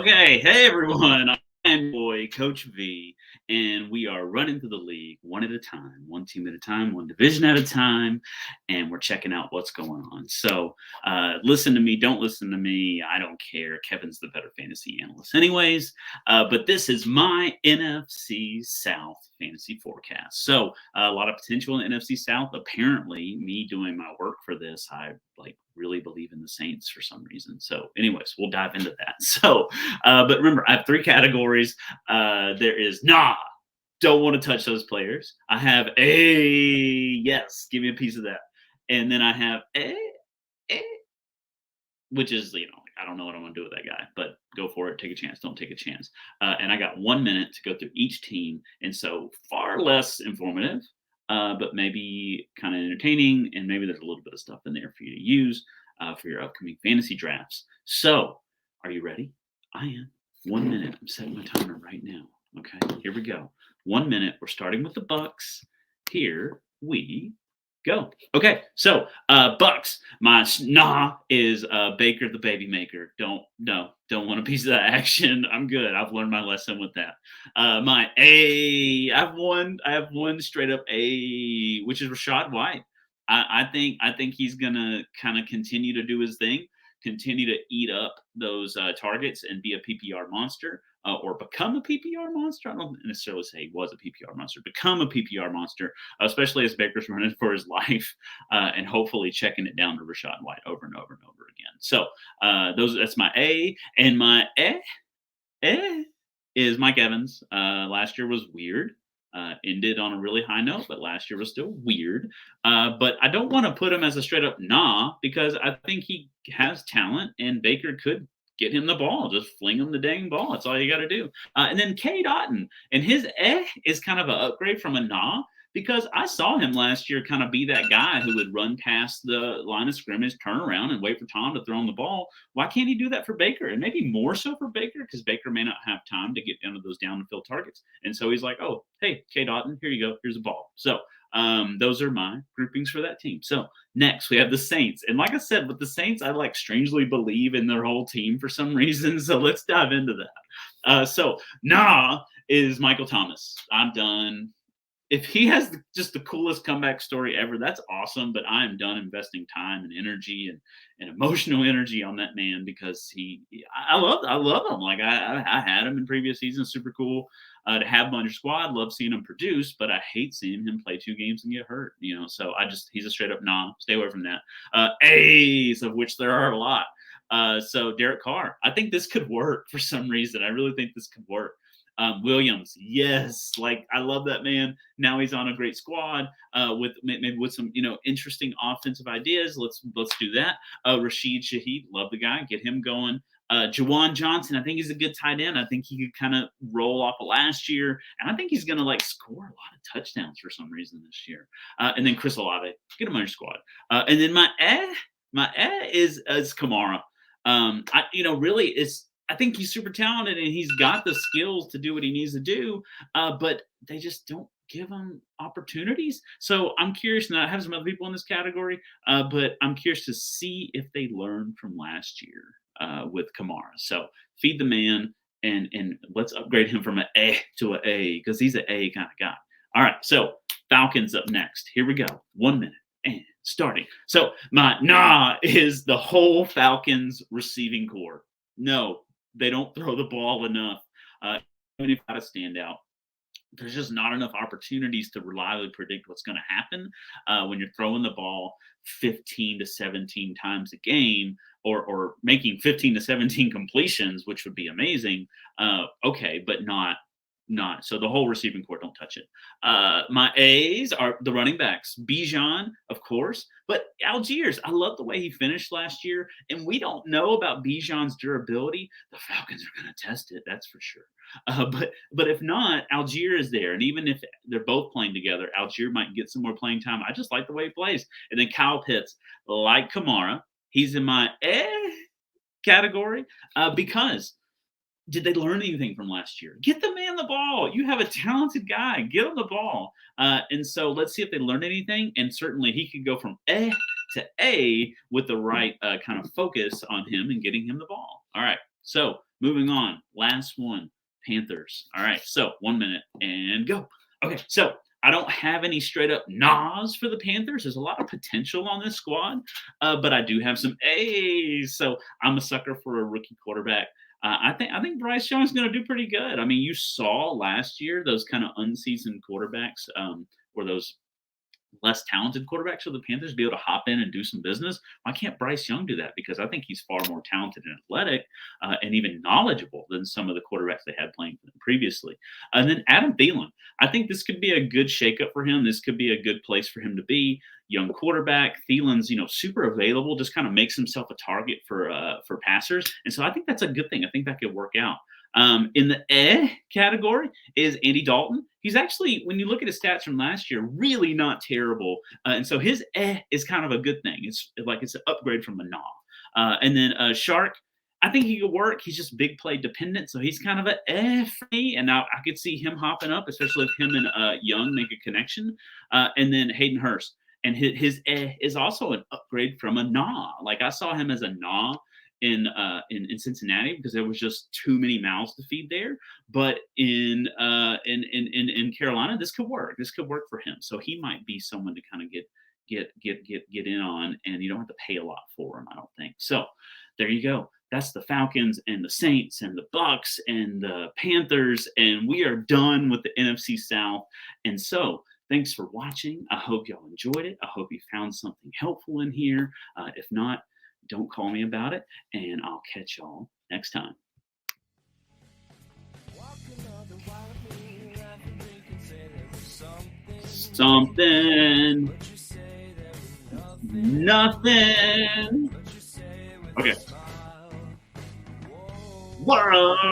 Okay, hey everyone, I'm your boy Coach Veee, and we are running through the league one at a time, one team at a time, one division at a time, and we're checking out what's going on. So, listen to me, don't listen to me. I don't care. Kevin's the better fantasy analyst, anyways. But this is my NFC South fantasy forecast. So, a lot of potential in the NFC South. Apparently, me doing my work for this, I really believe in the Saints for some reason. So, anyways, we'll dive into that. So, but remember, I have three categories. There is don't want to touch those players. I have yes, give me a piece of that. And then I have which is, I don't know what I'm going to do with that guy, but go for it. Take a chance. Don't take a chance. And I got 1 minute to go through each team. And so far less informative, but maybe kind of entertaining. And maybe there's a little bit of stuff in there for you to use for your upcoming fantasy drafts. So are you ready? I am. 1 minute. I'm setting my timer right now. Okay, here we go. 1 minute. We're starting with the Bucks. Here we go. Okay, so Bucks. My is Baker the baby maker. Don't want a piece of that action. I'm good. I've learned my lesson with that. My I have one straight up A, which is Rashad White. I think he's gonna kind of continue to do his thing, continue to eat up those targets and be a PPR monster. Or become a PPR monster. I don't necessarily say he was a PPR monster. Become a PPR monster, especially as Baker's running for his life, and hopefully checking it down to Rashad White over and over and over again. So that's my A, and my is Mike Evans. Last year was weird. Ended on a really high note, but last year was still weird. But I don't want to put him as a straight up because I think he has talent, and Baker could get him the ball. Just fling him the dang ball. That's all you got to do. And then K. Dotton, and his is kind of an upgrade from a because I saw him last year kind of be that guy who would run past the line of scrimmage, turn around, and wait for Tom to throw him the ball. Why can't he do that for Baker? And maybe more so for Baker, because Baker may not have time to get down to those down the field targets. And so he's like, oh, hey, K. Dotton, here you go. Here's a ball. So those are my groupings for that team. So next we have the Saints. And like I said, with the Saints, I strangely believe in their whole team for some reason. So let's dive into that. So is Michael Thomas. I'm done. If he has just the coolest comeback story ever, that's awesome. But I am done investing time and energy and emotional energy on that man, because I love him. Like I had him in previous seasons. Super cool to have him on your squad. Love seeing him produce, but I hate seeing him play 2 games and get hurt. So he's a straight up Stay away from that. A's, of which there are a lot. So Derek Carr, I think this could work for some reason. I really think this could work. Williams, yes, I love that man. Now he's on a great squad with some interesting offensive ideas. Let's do that. Rashid Shaheed, love the guy. Get him going. Jawan Johnson, I think he's a good tight end. I think he could kind of roll off of last year, and I think he's going to score a lot of touchdowns for some reason this year. And then Chris Olave, get him on your squad. And then my is Kamara. I think he's super talented and he's got the skills to do what he needs to do, but they just don't give him opportunities. So I'm curious, and I have some other people in this category, but I'm curious to see if they learned from last year with Kamara. So feed the man and let's upgrade him from an A to an A, because he's an A kind of guy. All right, so Falcons up next. Here we go. 1 minute. And starting. So my is the whole Falcons receiving core. No, they don't throw the ball enough. Even if got to stand out, there's just not enough opportunities to reliably predict what's going to happen when you're throwing the ball 15 to 17 times a game, or making 15 to 17 completions, which would be amazing. Okay, but not. So the whole receiving core, don't touch it. My A's are the running backs. Bijan, of course, but Algiers, I love the way he finished last year, and we don't know about Bijan's durability. The Falcons are going to test it, that's for sure. But if not, Algier is there, and even if they're both playing together, Algier might get some more playing time. I just like the way he plays. And then Kyle Pitts, like Kamara, he's in my category because did they learn anything from last year? Get the man the ball. You have a talented guy. Get him the ball. And so let's see if they learned anything. And certainly he could go from to A with the right kind of focus on him and getting him the ball. All right. So moving on, last one, Panthers. All right, so 1 minute and go. Okay, so I don't have any straight up nods for the Panthers. There's a lot of potential on this squad, but I do have some A's. So I'm a sucker for a rookie quarterback. I think Bryce Young's going to do pretty good. I mean, you saw last year those kind of unseasoned quarterbacks, or those less talented quarterbacks for the Panthers be able to hop in and do some business. Why can't Bryce Young do that? Because I think he's far more talented and athletic, and even knowledgeable than some of the quarterbacks they had playing for them previously. And then Adam Thielen. I think this could be a good shakeup for him. This could be a good place for him to be. Young quarterback. Thielen's, super available, just kind of makes himself a target for passers. And so I think that's a good thing. I think that could work out. In the category is Andy Dalton. He's actually, when you look at his stats from last year, really not terrible. And so his is kind of a good thing. It's like it's an upgrade from a nah. And then Shark, I think he could work. He's just big play dependent. So he's kind of a for me. And now I could see him hopping up, especially if him and Young make a connection. And then Hayden Hurst. And his is also an upgrade from a nah. Like I saw him as a nah in Cincinnati because there was just too many mouths to feed there. But in Carolina, this could work. This could work for him. So he might be someone to kind of get in on, and you don't have to pay a lot for him, I don't think. So there you go. That's the Falcons and the Saints and the Bucks and the Panthers, and we are done with the NFC South. And so thanks for watching. I hope y'all enjoyed it. I hope you found something helpful in here. If not, don't call me about it, and I'll catch y'all next time. Something. Nothing. Okay. Whoa.